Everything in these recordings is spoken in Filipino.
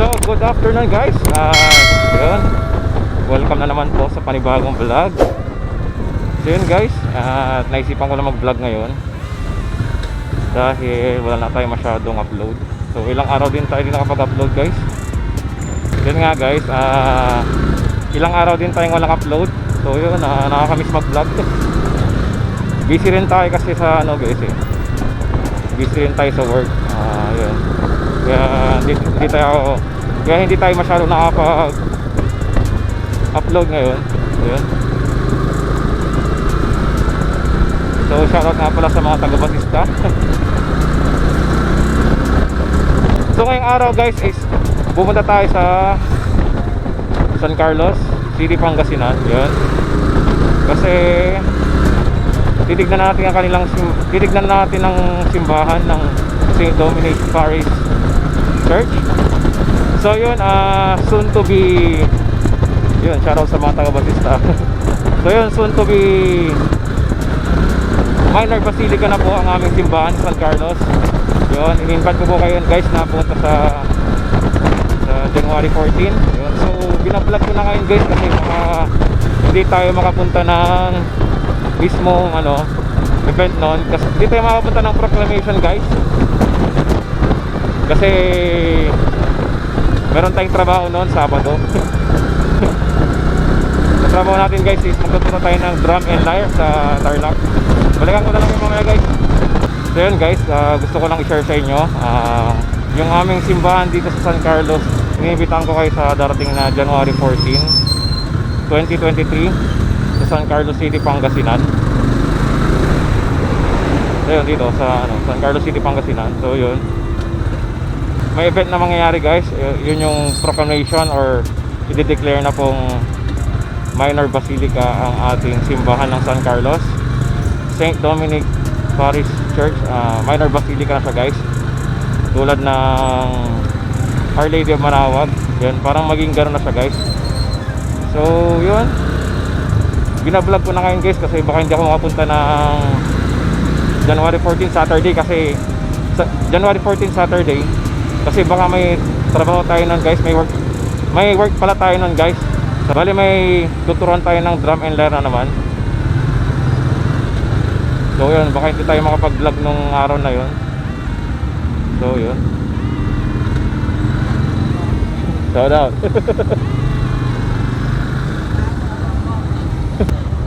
So, good afternoon guys. Yun. Welcome na naman po sa panibagong vlog. So yun guys, naisipan ko lang mag-vlog ngayon dahil wala na tayo masyadong upload. So ilang araw din tayo nakapag-upload guys. Yun nga guys, ilang araw din tayong walang upload. So yun, nakakamiss mag-vlog. Busy rin tayo kasi sa ano guys busy rin tayo sa work. Yun. Kaya hindi tayo masyado nakapag-upload ngayon. Ayun. So shoutout nga pala sa mga taga-Batista. So ngayong araw guys is pumunta tayo sa San Carlos City, Pangasinan. Yun. Kasi titignan natin ang simbahan ng St. Dominic Parish Church. So yun, soon to be, yun, shoutout sa mga taga-Batista. So yun, soon to be minor basilica na po ang aming simbahan sa San Carlos. Yun, in-invite ko po kayo guys na punta sa January 14. Yun, so binablog ko na ngayon guys kasi hindi tayo makapunta ng mismong event noon, kasi hindi tayo makapunta ng proclamation guys kasi meron tayong trabaho noon Sabado. Sa trabaho natin guys is magtututo tayo ng drum and lyre sa Tarlac. Balikan ko na lang yung mga guys. So yun guys, gusto ko lang i-share sa inyo yung aming simbahan dito sa San Carlos. Iniimbitahan ko kayo sa darating na January 14, 2023 sa San Carlos City, Pangasinan. So yun, dito sa San Carlos City, Pangasinan. So yun, may event na mangyayari guys. Yun yung proclamation or i-declare na pong minor basilica ang ating simbahan ng San Carlos St. Dominic Parish Church. Minor basilica na siya guys, tulad ng Our Lady of Manawag. Yun, parang maging gano'n na siya guys. So yun, binablog ko na ngayon guys kasi baka hindi ako makapunta ng January 14 Saturday kasi January 14 Saturday kasi baka may trabaho tayo nun guys, may work pala tayo nun guys. Bali may tuturuan tayo ng drum and lyre na naman. So yun, baka hindi tayo makapag-vlog nung araw na yun. So yun, shout out.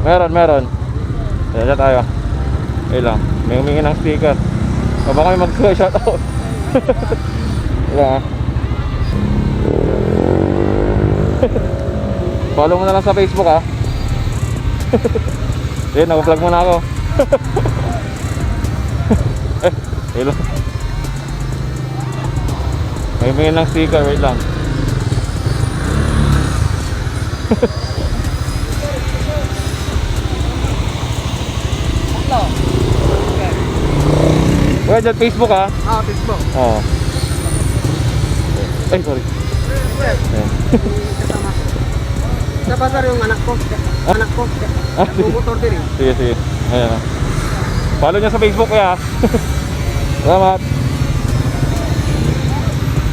meron dyan tayo. Ayun lang, may humingi ng sticker. O baka may mag-shout out. Yeah. Follow mo na lang sa Facebook ha. Ayun, nag-vlog muna ako. Hello. May humingi ng sticker, wait lang. Wala dyan Facebook ha? Facebook. Oo. Ay, sorry. Kasama ko. Sa pasar yung anak ko. Bumotor din eh. Sige. Ayan. Follow nyo sa Facebook kaya. Salamat.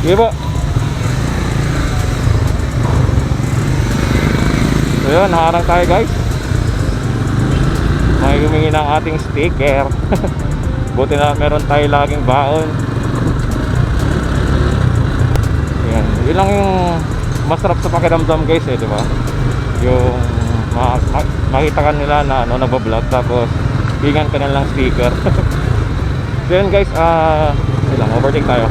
Sige po. So yun, nakaharang tayo guys. May humingi ng ating sticker. Buti na meron tayo laging baon. Yan, yun lang yung masarap sa pakiramdam guys di ba? Yung makita ka nila na nagbablog tapos hingan ka nilang sticker. So yun guys, ilang overtake tayo.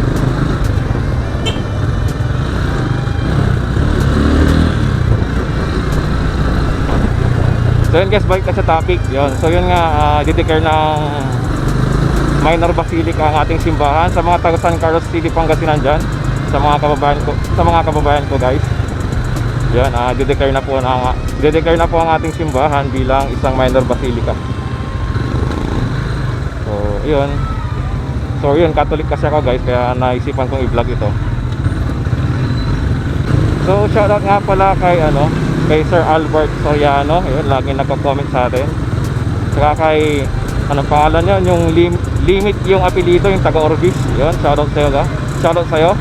So yun guys, balik na sa topic. Yun. So yun nga, dideclare ng minor basilica ang ating simbahan sa mga taga San Carlos City, Pangasinan dyan, sa mga kababayan ko guys. Yan, dideclare na po ang ating simbahan bilang isang minor basilica. So yun, Catholic kasi ako guys, kaya naisipan kong i-vlog ito. So shoutout nga pala kay Sir Albert Soriano. Yun, lagi nagko-comment sa atin. Saka kay anong pangalan niya, yung limit yung apelyido, yung taga Orbis. Yun, shoutout sa'yo ga. Shoutout sa'yo.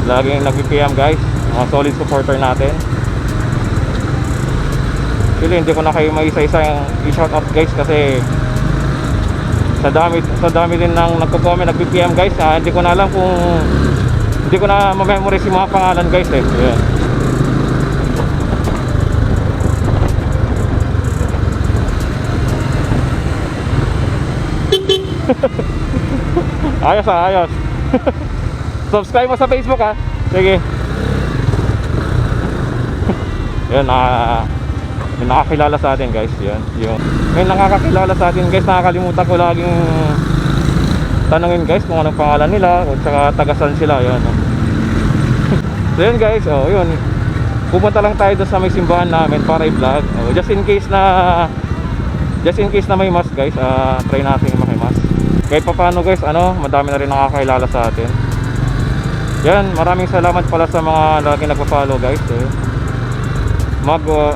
laging nag-PM guys, mga solid supporter natin. Actually hindi ko na kayo maisa-isa yung i-shout out guys, kasi sa dami din ng nagko-comment, nag-PM guys. Hindi ko na alam kung hindi ko na ma-memorize yung mga pangalan guys eh. Ayan. Ayos ayos. Subscribe mo sa Facebook ha. Sige. Yan, may nakakilala sa atin guys. Yan, yung may nakakakilala sa atin guys. Nakakalimutan ko laging tanungin guys kung anong pangalan nila o tsaka tagasan sila. Yan. So yun guys, oh yun. Pupunta lang tayo doon sa may simbahan namin para i-vlog. Oh, just in case na may mask guys, try natin makimas. Kahit pa paano guys, madami na rin nakakilala sa atin. Yan, maraming salamat pala sa mga lagi nagpa-follow guys.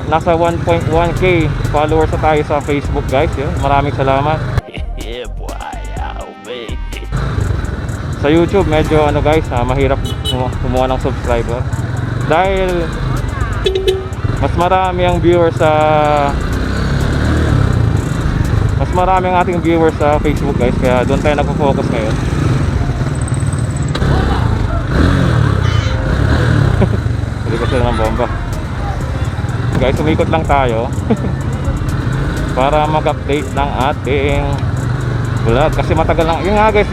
Nasa 1.1k followers na tayo sa Facebook guys. Yan, maraming salamat. Yeah, boy. Oh, man. Sa YouTube medyo guys, mahirap kumuha ng subscriber. Dahil mas marami ang viewers mas marami ang ating viewers sa Facebook guys, kaya doon tayo nagpo-focus ngayon. Hindi ko sila ng bomba. Guys, umikot lang tayo para mag-update ng ating vlog. Kasi matagal lang, yun nga guys,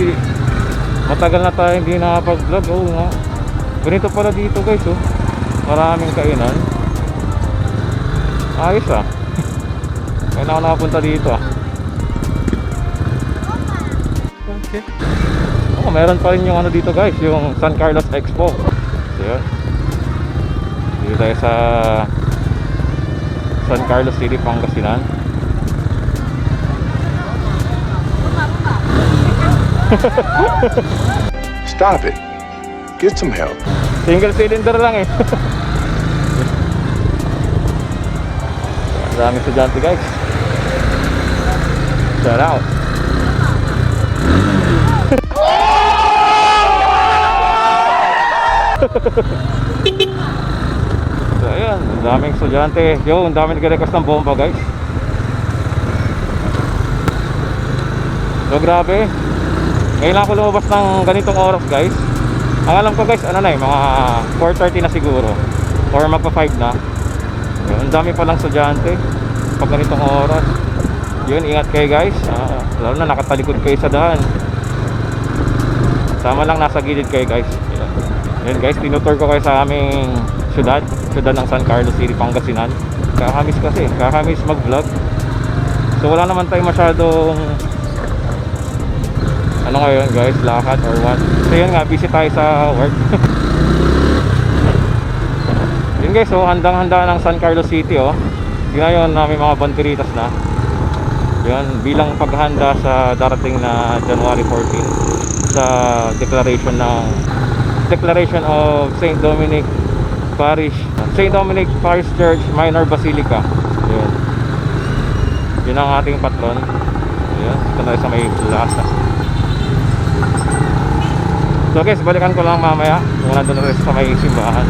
matagal na tayo hindi nakapag-vlog. Oo nga, ganito pala dito guys, oh. Maraming kainan. Ayos ah. Kaya na ako nakapunta dito ah. Okay. Oh, meron pa rin yung dito guys, yung San Carlos Expo. So yun, dito tayo sa San Carlos City, Pangasinan. Stop it. Get some help. Single cylinder lang eh. Maraming estudyante guys. Shout out. So ayan, ang daming estudyante. Ang daming nag-request ng bomba guys. So grabe, ngayon lang ako lumabas ng ganitong oras guys. Ang alam ko guys, mga 4:30 na siguro, or magpa 5 na. Ang dami palang estudyante pag ganitong oras. Yun, ingat kayo guys, lalo na nakatalikod kayo sa daan. Sama lang nasa gilid kayo guys. Yun guys, tinutour ko kayo sa aming syudad ng San Carlos City, Pangasinan. Kakamis mag vlog. So wala naman tayo masyadong ngayon guys, lakad or what. So yun nga, busy tayo sa work. Yun guys, so handang-handa ng San Carlos City oh. Ngayon may mga banderitas na. Yun, bilang paghanda sa darating na January 14 sa Declaration of St. Dominic Parish Church Minor Basilica. Yun. Yun ang ating patron. Yun, ito na sa may plaza. So guys, balikan ko lang mamaya kung nandun na rin sa may simbahan.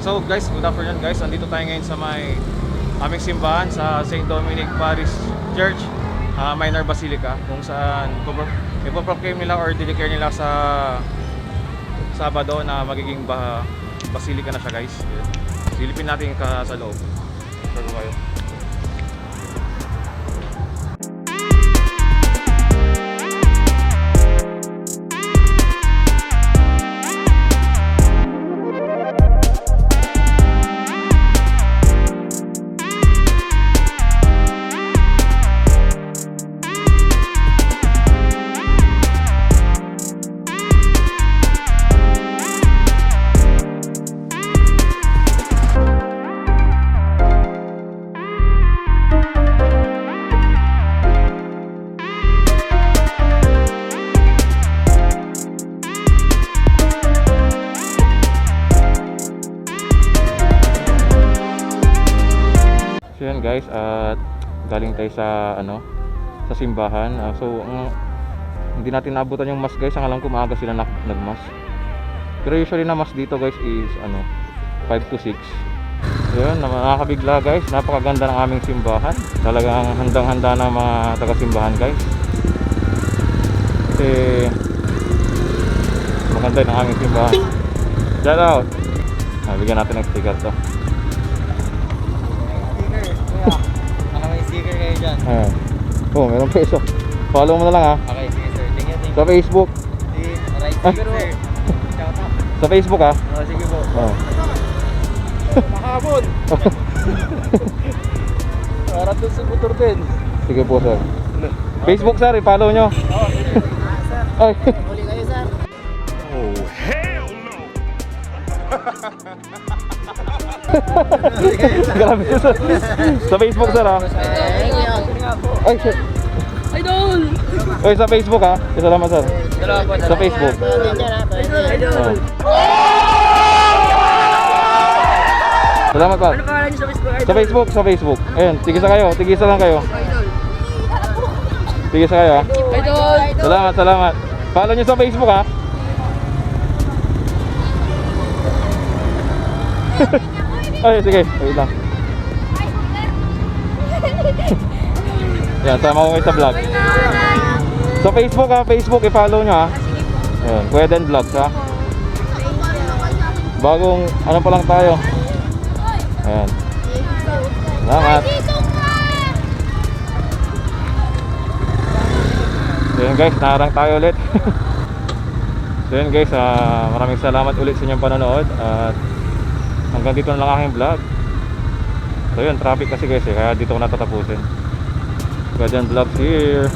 So guys, good afternoon guys. Andito tayo ngayon sa may aming simbahan sa St. Dominic Parish Church, Minor Basilica, kung saan ipoproclaim nila or declare nila sa Sabado na magiging basilika na siya guys. Yun. Silipin natin sa loob. Pero kayo. So yan guys, at galing tayo sa sa simbahan. Hindi natin naabutan yung mas guys. Ang alam ko maaga sila nagmas. Pero usually na mas dito guys is 5 to 6. So yun, nakakabigla guys. Napakaganda ng aming simbahan. Talagang handang-handa ng mga taga-simbahan guys. Kasi maganda ng aming simbahan. Shout out! Bigyan natin ng sticker to. Baka may sticker kayo dyan. Ayan. Oh, meron pa isa. Follow mo na lang ha. Okay, sige sir. Thank you. Sa Facebook. Sige, right sticker sir. Shout out. Sa Facebook ha. Oh, sige po. Oh. Makahabol. Para doon sa motor din. Sige po sir. Facebook sir, i-follow nyo. Oo, sige. Sir, Ay. huli kayo sir. Oh, hell no! Grabe sir. Sa Facebook sir ha. Thank you. Ay shit. Idol! Oy, sa Facebook ha. Salamat sir. Salamat. Sa Facebook. Idol! Oh. Salamat pa. Ano pangalan niyo sa Facebook? Sa Facebook, sa Facebook. Ayun, tigisa kayo. Tigisa lang kayo. Tigisa kayo ha. Idol! Salamat, salamat. Follow nyo sa Facebook ha. Ay, sige. Wait lang. Yan, sama ko kayo sa vlog. Sa Facebook ha, Facebook, i-follow nyo ha. Ayan, Kuya Den Vlogs ha. Bagong, ano pa lang tayo. Ayan. Salamat. So yun guys, naharang tayo ulit. So yun guys, maraming salamat ulit sa inyong panonood. At hanggang dito na lang aking vlog. So yun, traffic kasi guys kaya dito ko natatapusin. Kuya Den Vlogs here.